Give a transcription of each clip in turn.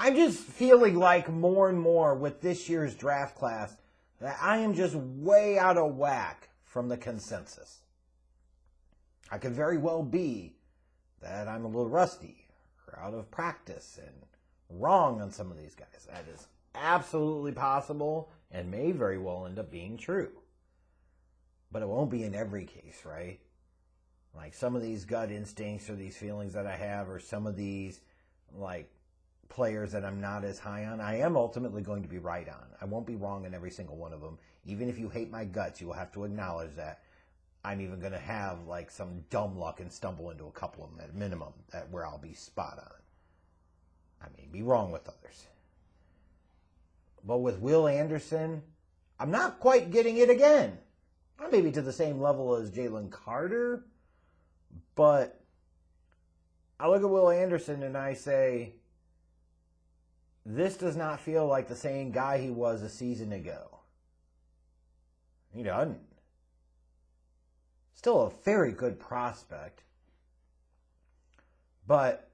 I'm just feeling like more and more with this year's draft class that I am just way out of whack from the consensus. I could very well be that I'm a little rusty or out of practice and wrong on some of these guys. That is absolutely possible and may very well end up being true. But it won't be in every case, right? Like some of these gut instincts or these feelings that I have or some of these like players that I'm not as high on, I am ultimately going to be right on. I won't be wrong in every single one of them. Even if you hate my guts, you will have to acknowledge that I'm even going to have like some dumb luck and stumble into a couple of them at minimum where I'll be spot on. I may be wrong with others. But with Will Anderson, I'm not quite getting it again. Not maybe to the same level as Jalen Carter, but I look at Will Anderson and I say, this does not feel like the same guy he was a season ago. He doesn't. Still a very good prospect, but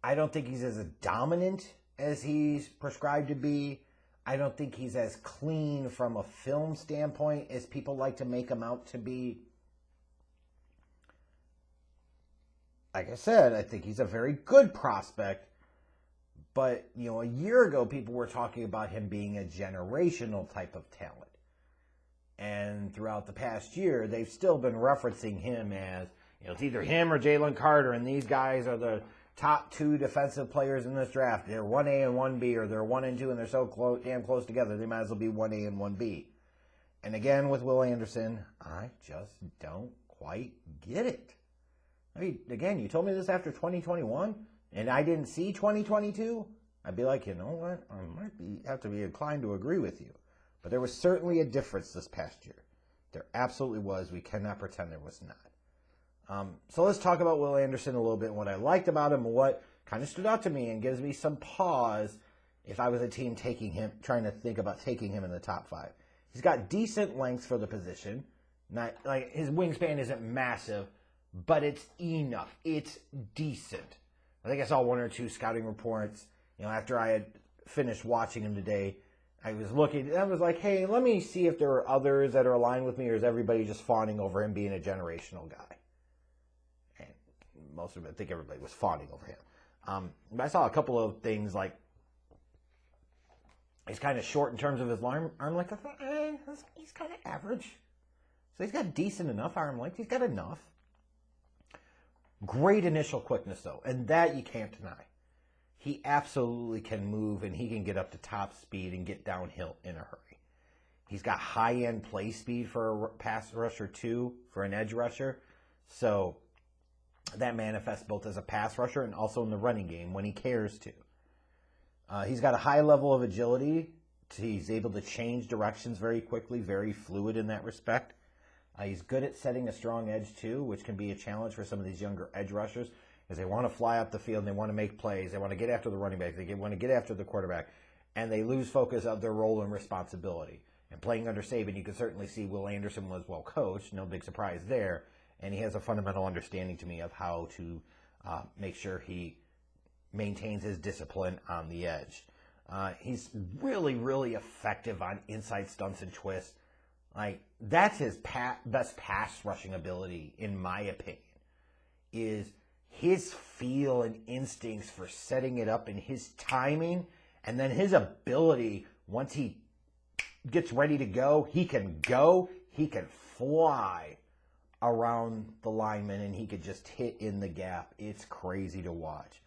I don't think he's as dominant as he's prescribed to be. I don't think he's as clean from a film standpoint as people like to make him out to be. Like I said, I think he's a very good prospect. But, you know, a year ago, people were talking about him being a generational type of talent. And throughout the past year, they've still been referencing him as, you know, it's either him or Jalen Carter, and these guys are the top two defensive players in this draft. They're 1A and 1B, or they're 1 and 2, and they're so damn close together, they might as well be 1A and 1B. And again, with Will Anderson, I just don't quite get it. I mean, again, you told me this after 2021, and I didn't see 2022, I'd be like, you know what, I might have to be inclined to agree with you. But there was certainly a difference this past year. There absolutely was. We cannot pretend there was not. So let's talk about Will Anderson a little bit and what I liked about him and what kind of stood out to me and gives me some pause if I was a team taking him, trying to think about taking him in the top 5. He's got decent length for the position. Not like his wingspan isn't massive, but it's enough. It's decent. I think I saw 1 or 2 scouting reports, you know, after I had finished watching him today. I was looking, I was like, hey, let me see if there are others that are aligned with me, or is everybody just fawning over him being a generational guy? And most of it, I think everybody was fawning over him. But I saw a couple of things like he's kind of short in terms of his arm length. I thought, he's kind of average. So he's got decent enough arm length. He's got enough. Great initial quickness, though, and that you can't deny. He absolutely can move, and he can get up to top speed and get downhill in a hurry. He's got high-end play speed for a pass rusher, too, for an edge rusher. So that manifests both as a pass rusher and also in the running game when he cares to. He's got a high level of agility. He's able to change directions very quickly, very fluid in that respect. He's good at setting a strong edge, too, which can be a challenge for some of these younger edge rushers, because they want to fly up the field and they want to make plays. They want to get after the running back. They want to get after the quarterback. And they lose focus of their role and responsibility. And playing under Saban, you can certainly see Will Anderson was well coached. No big surprise there. And he has a fundamental understanding to me of how to make sure he maintains his discipline on the edge. He's really, really effective on inside stunts and twists. Like, that's his best pass rushing ability, in my opinion, is his feel and instincts for setting it up and his timing, and then his ability, once he gets ready to go, he can fly around the lineman, and he could just hit in the gap. It's crazy to watch.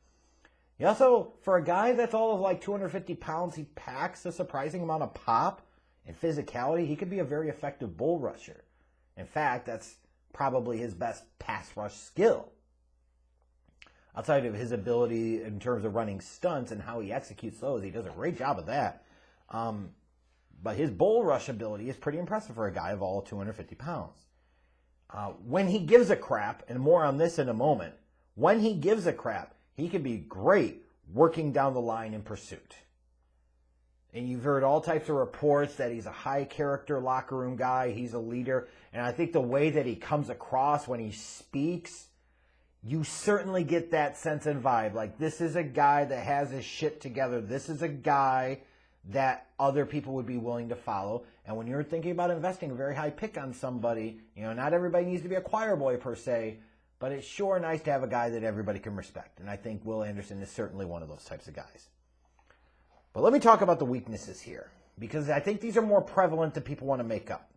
He also, for a guy that's all of like 250 pounds, he packs a surprising amount of pop and physicality. He could be a very effective bull rusher. In fact, that's probably his best pass rush skill. Outside of his ability in terms of running stunts and how he executes those, he does a great job of that. But his bull rush ability is pretty impressive for a guy of all 250 pounds. When he gives a crap, and more on this in a moment, when he gives a crap, he can be great working down the line in pursuit. And you've heard all types of reports that he's a high-character locker room guy. He's a leader. And I think the way that he comes across when he speaks, you certainly get that sense and vibe. Like, this is a guy that has his shit together. This is a guy that other people would be willing to follow. And when you're thinking about investing a very high pick on somebody, not everybody needs to be a choir boy per se, but it's sure nice to have a guy that everybody can respect. And I think Will Anderson is certainly one of those types of guys. But let me talk about the weaknesses here, because I think these are more prevalent than people want to make up.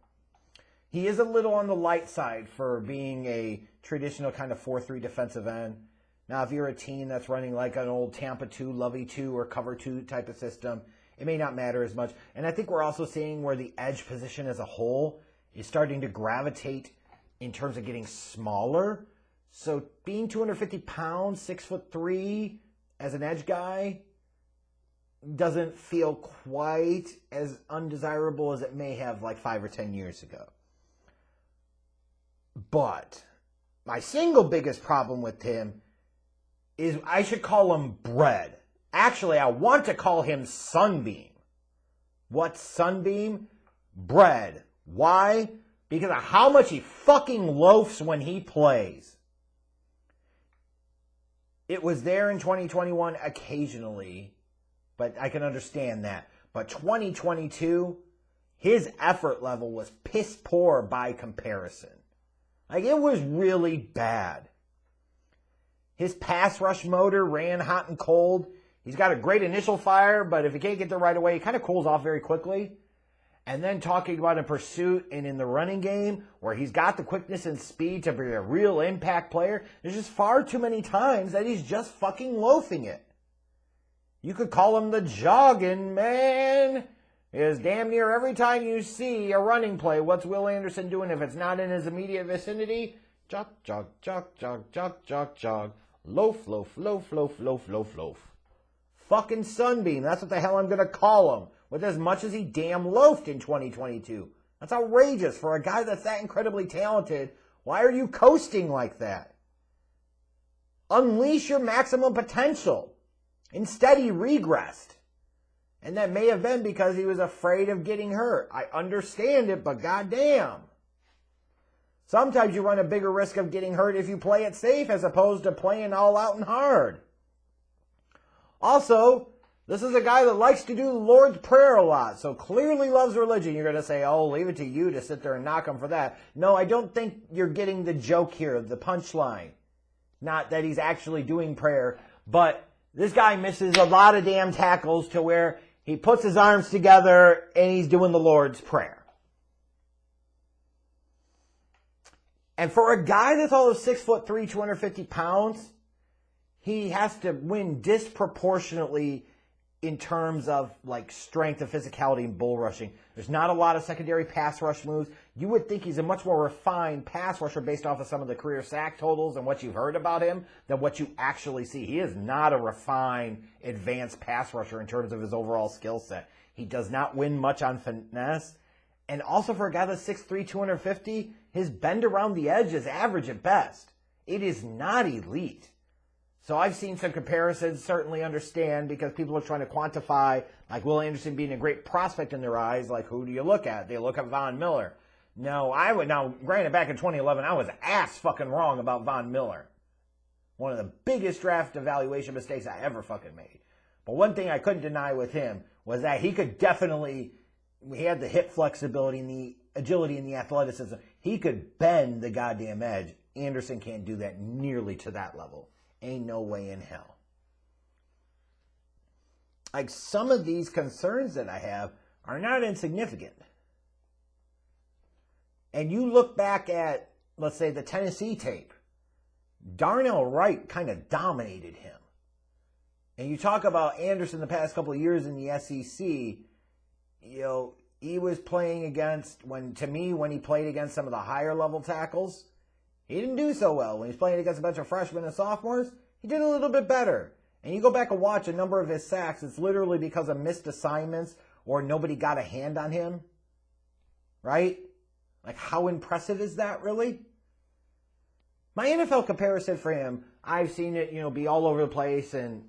He is a little on the light side for being a traditional kind of 4-3 defensive end. Now, if you're a team that's running like an old Tampa 2, Lovey 2, or Cover 2 type of system, it may not matter as much. And I think we're also seeing where the edge position as a whole is starting to gravitate in terms of getting smaller. So being 250 pounds, 6'3", as an edge guy doesn't feel quite as undesirable as it may have like 5 or 10 years ago. But my single biggest problem with him is I should call him bread. Actually, I want to call him Sunbeam. What's Sunbeam? Bread. Why? Because of how much he fucking loafs when he plays. It was there in 2021 occasionally, but I can understand that. But 2022, his effort level was piss poor by comparison. Like, it was really bad. His pass rush motor ran hot and cold. He's got a great initial fire, but if he can't get there right away, he kind of cools off very quickly. And then talking about in pursuit and in the running game, where he's got the quickness and speed to be a real impact player, there's just far too many times that he's just fucking loafing it. You could call him the jogging man. Is damn near every time you see a running play, what's Will Anderson doing if it's not in his immediate vicinity? Jog, jog, jog, jog, jog, jog, jog. Loaf, loaf, loaf, loaf, loaf, loaf, loaf. Fucking Sunbeam, that's what the hell I'm going to call him, with as much as he damn loafed in 2022. That's outrageous for a guy that's that incredibly talented. Why are you coasting like that? Unleash your maximum potential. Instead, he regressed. And that may have been because he was afraid of getting hurt. I understand it, but goddamn. Sometimes you run a bigger risk of getting hurt if you play it safe as opposed to playing all out and hard. Also, this is a guy that likes to do the Lord's Prayer a lot, so clearly loves religion. You're going to say, oh, leave it to you to sit there and knock him for that. No, I don't think you're getting the joke here, the punchline. Not that he's actually doing prayer, but this guy misses a lot of damn tackles to where he puts his arms together and he's doing the Lord's Prayer. And for a guy that's all of 6'3", 250 pounds, he has to win disproportionately in terms of like strength and physicality and bull rushing. There's not a lot of secondary pass rush moves. You would think he's a much more refined pass rusher based off of some of the career sack totals and what you've heard about him than what you actually see. He is not a refined, advanced pass rusher in terms of his overall skill set. He does not win much on finesse. And also for a guy that's 6'3", 250, his bend around the edge is average at best. It is not elite. So I've seen some comparisons, certainly understand, because people are trying to quantify, like Will Anderson being a great prospect in their eyes, like who do you look at? They look at Von Miller. No, now granted back in 2011, I was ass fucking wrong about Von Miller. One of the biggest draft evaluation mistakes I ever fucking made. But one thing I couldn't deny with him was that he had the hip flexibility and the agility and the athleticism. He could bend the goddamn edge. Anderson can't do that nearly to that level. Ain't no way in hell. Like, some of these concerns that I have are not insignificant. And you look back at, let's say, the Tennessee tape. Darnell Wright kind of dominated him. And you talk about Anderson the past couple of years in the SEC, he was playing against, when he played against some of the higher level tackles, he didn't do so well. When he's playing against a bunch of freshmen and sophomores, he did a little bit better. And you go back and watch a number of his sacks, it's literally because of missed assignments or nobody got a hand on him. Right? Like, how impressive is that, really? My NFL comparison for him, I've seen it, be all over the place, and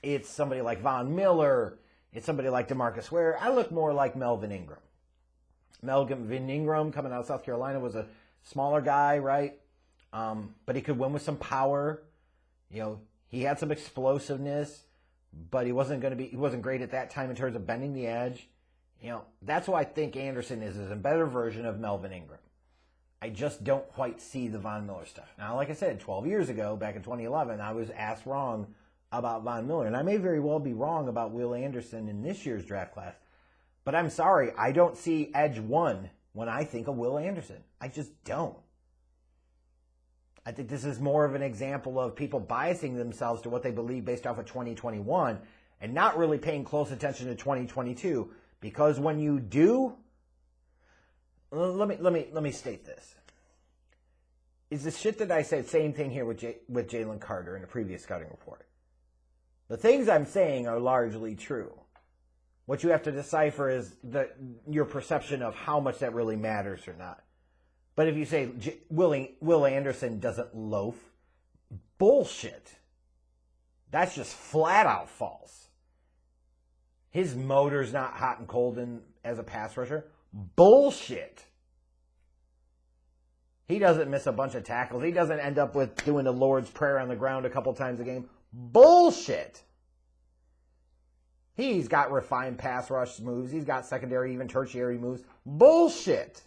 it's somebody like Von Miller, it's somebody like DeMarcus Ware. I look more like Melvin Ingram. Melvin Ingram, coming out of South Carolina, was a smaller guy, right? But he could win with some power. He had some explosiveness, but he wasn't great at that time in terms of bending the edge. That's why I think Anderson is a better version of Melvin Ingram. I just don't quite see the Von Miller stuff. Now, like I said, 12 years ago, back in 2011, I was asked wrong about Von Miller. And I may very well be wrong about Will Anderson in this year's draft class. But I'm sorry, I don't see edge one when I think of Will Anderson. I just don't. I think this is more of an example of people biasing themselves to what they believe based off of 2021 and not really paying close attention to 2022. Because when you do, let me state this. Is the shit that I said, same thing here with Jalen Carter in a previous scouting report. The things I'm saying are largely true. What you have to decipher is your perception of how much that really matters or not. But if you say Will Anderson doesn't loaf, bullshit. That's just flat out false. His motor's not hot and cold as a pass rusher. Bullshit. He doesn't miss a bunch of tackles. He doesn't end up with doing the Lord's Prayer on the ground a couple times a game. Bullshit. He's got refined pass rush moves. He's got secondary, even tertiary moves. Bullshit.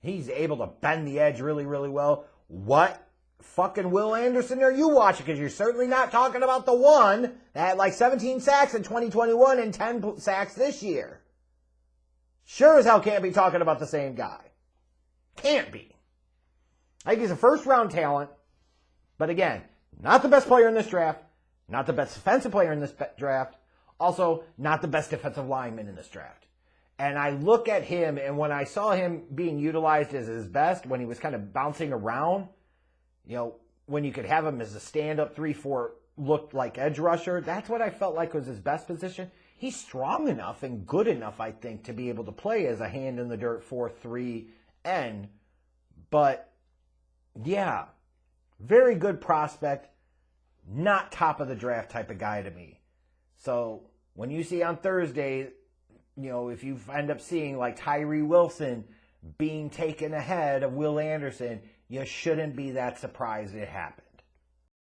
He's able to bend the edge really, really well. What fucking Will Anderson are you watching? Because you're certainly not talking about the one that had like 17 sacks in 2021 and 10 sacks this year. Sure as hell can't be talking about the same guy. Can't be. I think he's a first-round talent. But again, not the best player in this draft. Not the best defensive player in this draft. Also, not the best defensive lineman in this draft. And I look at him, and when I saw him being utilized as his best, when he was kind of bouncing around, when you could have him as a stand-up 3-4 looked like edge rusher, that's what I felt like was his best position. He's strong enough and good enough, I think, to be able to play as a hand-in-the-dirt 4-3 end. But, yeah, very good prospect, not top of the draft type of guy to me. So when you see on Thursday, if you end up seeing like Tyree Wilson being taken ahead of Will Anderson, you shouldn't be that surprised it happened.